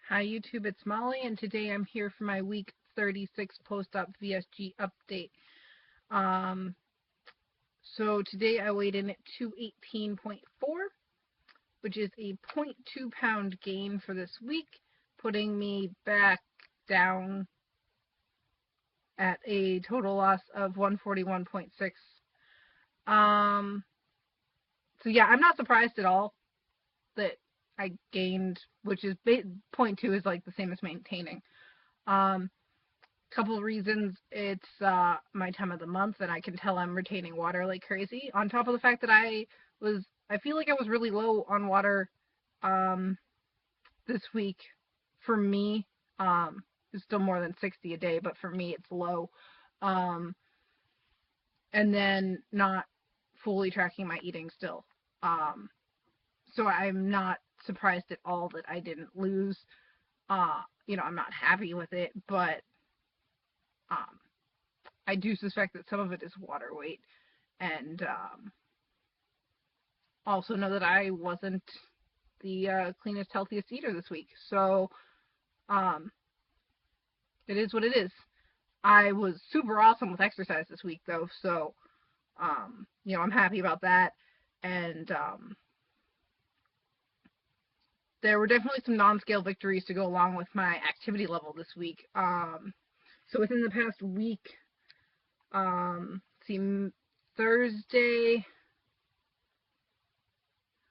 Hi YouTube, it's Molly, and today I'm here for my week 36 post-op VSG update. Um, so today I weighed in at 218.4, which is a 0.2 pound gain for this week, putting me back down at a total loss of 141.6. So yeah, I'm not surprised at all that I gained, which is 0.2 is like the same as maintaining. Couple of reasons. It's my time of the month, and I can tell I'm retaining water like crazy. On top of the fact that I feel like I was really low on water this week. For me, it's still more than 60 a day, but for me it's low. And then not fully tracking my eating still. So I'm not surprised at all that I didn't lose. I'm not happy with it, but I do suspect that some of it is water weight, and also know that I wasn't the cleanest, healthiest eater this week. So it is what it is. I was super awesome with exercise this week, though, so I'm happy about that. And there were definitely some non-scale victories to go along with my activity level this week. So within the past week, Thursday,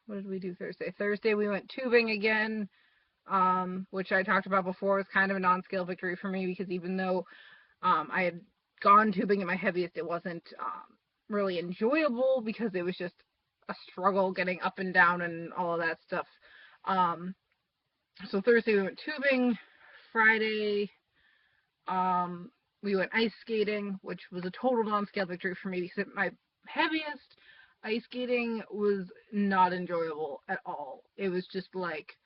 what did we do Thursday? Thursday we went tubing again, which I talked about before was kind of a non-scale victory for me, because even though I had gone tubing at my heaviest, it wasn't really enjoyable because it was just a struggle getting up and down and all of that stuff. So Thursday we went tubing. Friday, we went ice skating, which was a total non-scale victory for me, because at my heaviest, ice skating was not enjoyable at all. It was just like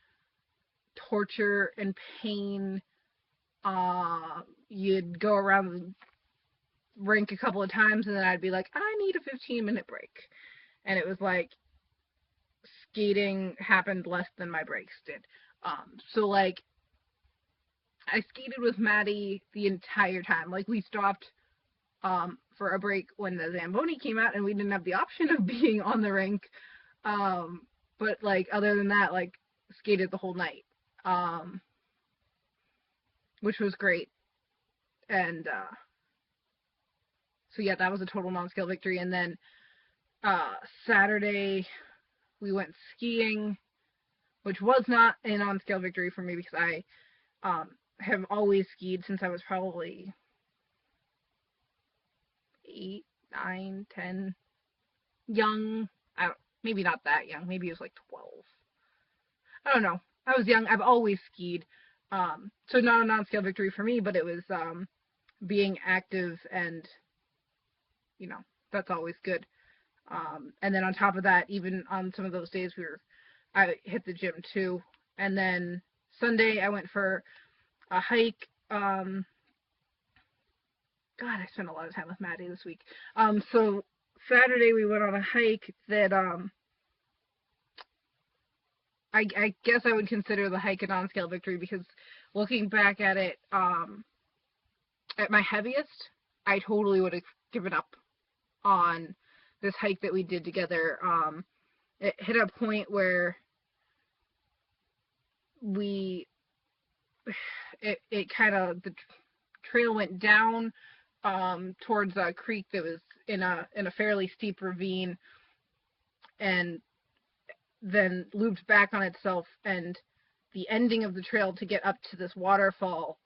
torture and pain. You'd go around the rink a couple of times, and then I'd be like, I need a 15-minute break. And it was like skating happened less than my breaks did. So like, I skated with Maddie the entire time. Like, we stopped for a break when the Zamboni came out, and we didn't have the option of being on the rink. But like, other than that, like, skated the whole night, which was great. And so yeah, that was a total non-scale victory. And then Saturday we went skiing, which was not a non-scale victory for me, because I have always skied since I was probably 8, 9, 10, young. Maybe not that young. Maybe it was like 12. I don't know. I was young. I've always skied. So not a non-scale victory for me, but it was being active, and that's always good. And then on top of that, even on some of those days, I hit the gym too. And then Sunday I went for a hike. God, I spent a lot of time with Maddie this week. So Saturday we went on a hike that I guess I would consider the hike a non-scale victory, because looking back at it, at my heaviest, I totally would have given up on this hike that we did together. It hit a point where it kind of, the trail went down towards a creek that was in a fairly steep ravine, and then looped back on itself, and the ending of the trail to get up to this waterfall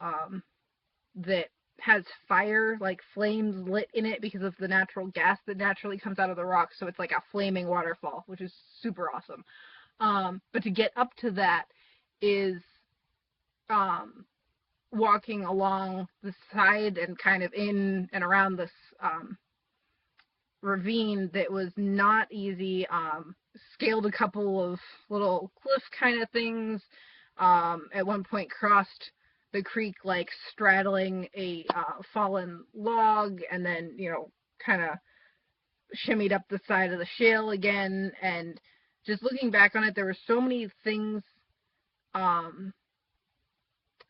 that has fire, like flames lit in it because of the natural gas that naturally comes out of the rock. So it's like a flaming waterfall, which is super awesome. But to get up to that is walking along the side and kind of in and around this ravine that was not easy. Scaled a couple of little cliff kind of things. At one point crossed the creek, like straddling a fallen log, and then kind of shimmied up the side of the shale again. And just looking back on it, there were so many things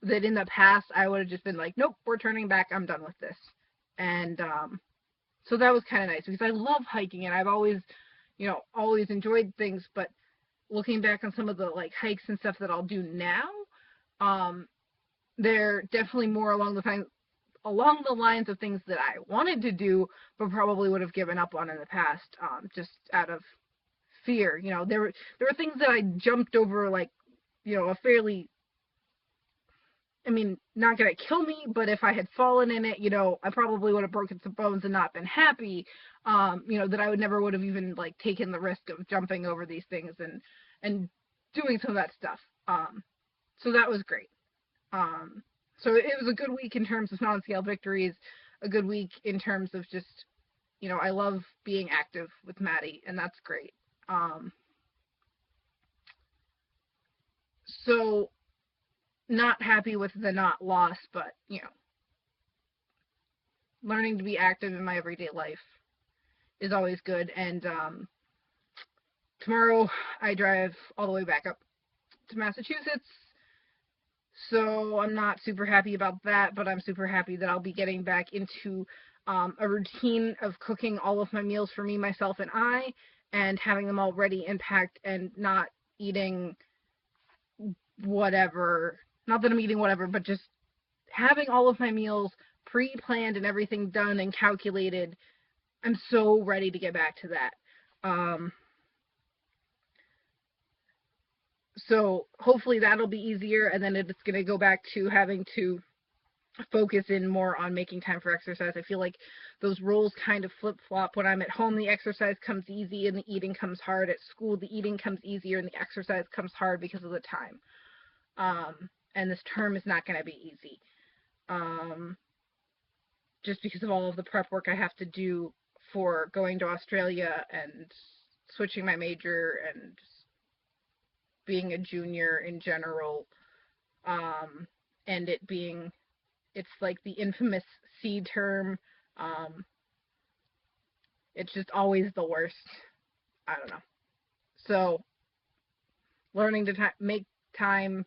that in the past I would have just been like, nope, we're turning back. I'm done with this. And so that was kind of nice because I love hiking and I've always, always enjoyed things. But looking back on some of the like hikes and stuff that I'll do now, they're definitely more along the lines of things that I wanted to do, but probably would have given up on in the past, just out of fear. There were things that I jumped over, like, a fairly, I mean, not gonna kill me, but if I had fallen in it, I probably would have broken some bones and not been happy. That I would have even like taken the risk of jumping over these things and doing some of that stuff. So that was great. So it was a good week in terms of non-scale victories, a good week in terms of just, I love being active with Maddie, and that's great. So not happy with the not loss, but, learning to be active in my everyday life is always good. And tomorrow I drive all the way back up to Massachusetts. So I'm not super happy about that, but I'm super happy that I'll be getting back into a routine of cooking all of my meals for me, myself, and I, and having them all ready and packed and not eating whatever. Not that I'm eating whatever, but just having all of my meals pre-planned and everything done and calculated. I'm so ready to get back to that. So hopefully that'll be easier, and then it's going to go back to having to focus in more on making time for exercise. I feel like those roles kind of flip-flop. When I'm at home, the exercise comes easy and the eating comes hard. At school, the eating comes easier and the exercise comes hard because of the time. And this term is not going to be easy. Just because of all of the prep work I have to do for going to Australia and switching my major and being a junior in general, and it's like the infamous C term. It's just always the worst. I don't know. So learning to make time,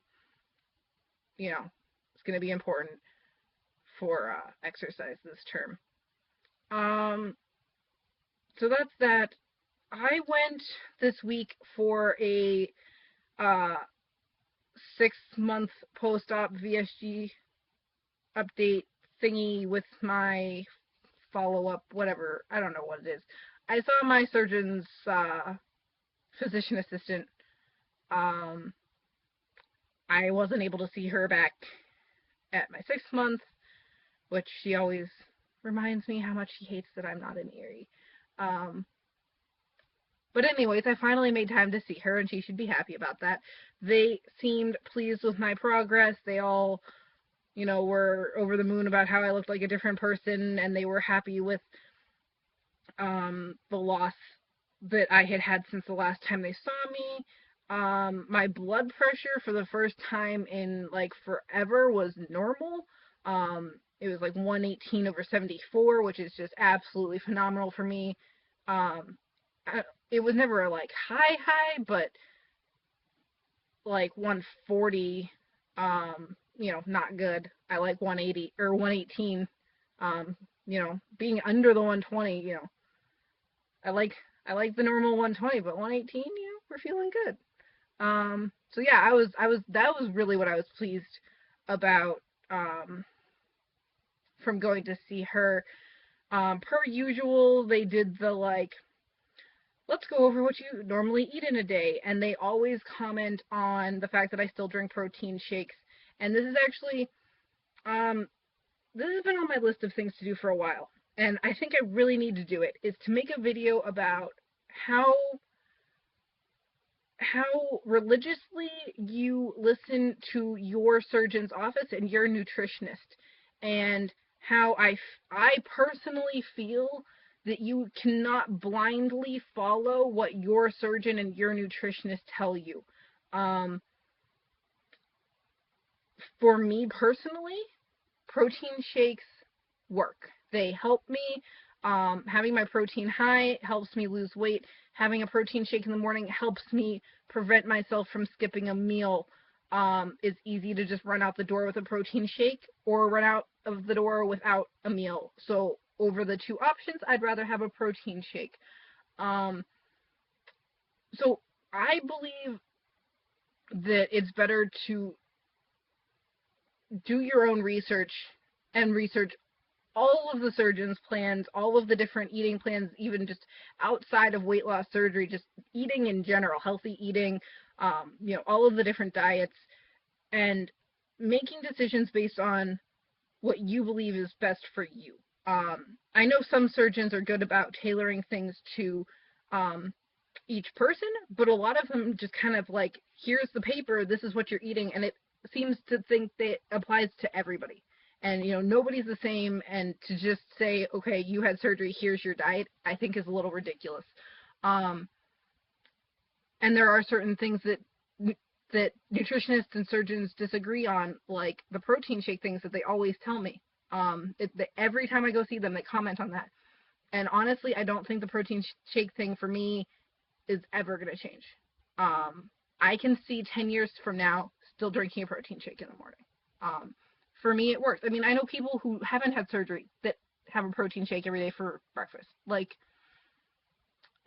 it's going to be important for exercise this term. So that's that. I went this week for a 6-month post-op VSG update thingy with my follow-up, whatever. I don't know what it is. I saw my surgeon's physician assistant. I wasn't able to see her back at my 6th month, which she always reminds me how much she hates that I'm not in Erie. But anyways, I finally made time to see her, and she should be happy about that. They seemed pleased with my progress. They all, were over the moon about how I looked like a different person, and they were happy with the loss that I had since the last time they saw me. My blood pressure for the first time in like forever was normal. It was like 118/74, which is just absolutely phenomenal for me. It was never like high, but like 140, not good. I like 180 or 118. Being under the 120, I like the normal 120, but 118, we're feeling good. So yeah, that was really what I was pleased about, from going to see her. Per usual, they did the like, let's go over what you normally eat in a day, and they always comment on the fact that I still drink protein shakes. And this is actually, this has been on my list of things to do for a while, and I think I really need to do it, is to make a video about how religiously you listen to your surgeon's office and your nutritionist, and how I personally feel that you cannot blindly follow what your surgeon and your nutritionist tell you. For me personally, protein shakes work. They help me. Having my protein high helps me lose weight. Having a protein shake in the morning helps me prevent myself from skipping a meal. It's easy to just run out the door with a protein shake or run out of the door without a meal. So over the two options, I'd rather have a protein shake. Um, so I believe that it's better to do your own research and research all of the surgeons' plans, all of the different eating plans, even just outside of weight loss surgery, just eating in general, healthy eating, all of the different diets, and making decisions based on what you believe is best for you. I know some surgeons are good about tailoring things to each person, but a lot of them just kind of like, here's the paper, this is what you're eating, and it seems to think that it applies to everybody. And, nobody's the same, and to just say, okay, you had surgery, here's your diet, I think is a little ridiculous. And there are certain things that nutritionists and surgeons disagree on, like the protein shake things that they always tell me. Every time I go see them, they comment on that. And honestly, I don't think the protein shake thing for me is ever going to change. I can see 10 years from now still drinking a protein shake in the morning. For me, it works. I mean, I know people who haven't had surgery that have a protein shake every day for breakfast. Like,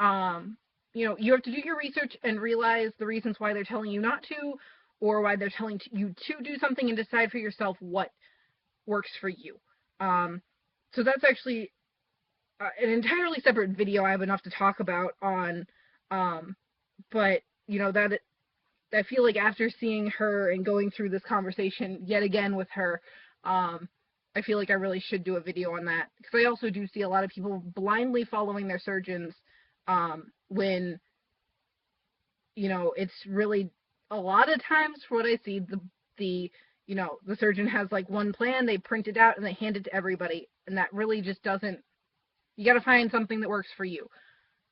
you have to do your research and realize the reasons why they're telling you not to, or why they're telling you to do something, and decide for yourself what works for you. So that's actually an entirely separate video I have enough to talk about on, but, that I feel like after seeing her and going through this conversation yet again with her, I feel like I really should do a video on that, because I also do see a lot of people blindly following their surgeons, when, it's really, a lot of times for what I see, the surgeon has like one plan, they print it out and they hand it to everybody, and that really just doesn't, you got to find something that works for you.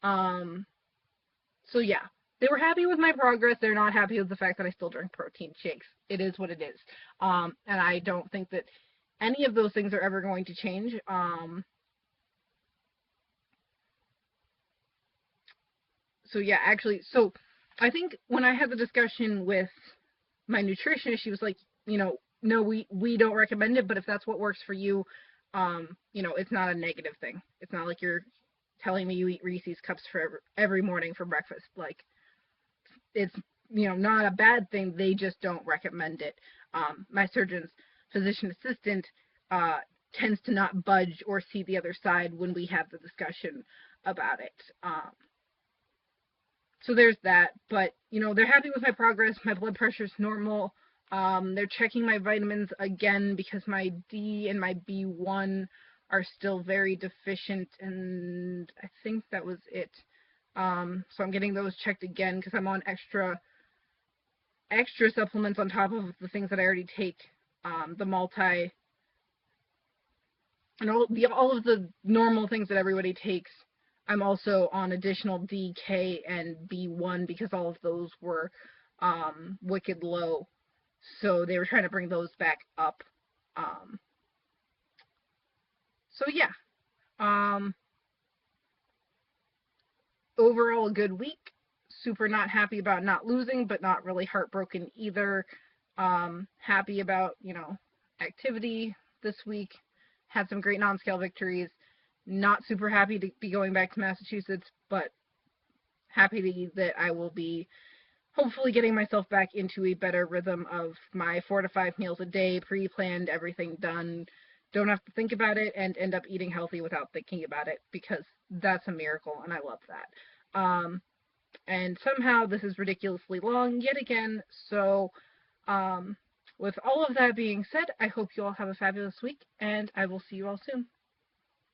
So yeah, they were happy with my progress. They're not happy with the fact that I still drink protein shakes. It is what it is. And I don't think that any of those things are ever going to change. So yeah, actually, so I think when I had the discussion with my nutritionist, she was like, no, we don't recommend it, but if that's what works for you, it's not a negative thing. It's not like you're telling me you eat Reese's cups for every morning for breakfast. Like, it's, not a bad thing. They just don't recommend it. My surgeon's physician assistant tends to not budge or see the other side when we have the discussion about it. So there's that, but, they're happy with my progress. My blood pressure's normal. They're checking my vitamins again because my D and my B1 are still very deficient, and I think that was it. So I'm getting those checked again because I'm on extra supplements on top of the things that I already take, the multi, and all of the normal things that everybody takes. I'm also on additional D, K, and B1 because all of those were wicked low. So they were trying to bring those back up. So yeah. Overall, a good week. Super not happy about not losing, but not really heartbroken either. Happy about, activity this week. Had some great non-scale victories. Not super happy to be going back to Massachusetts, but happy that I will be hopefully getting myself back into a better rhythm of my 4 to 5 meals a day, pre-planned, everything done. Don't have to think about it and end up eating healthy without thinking about it, because that's a miracle, and I love that. And somehow this is ridiculously long yet again, so with all of that being said, I hope you all have a fabulous week, and I will see you all soon.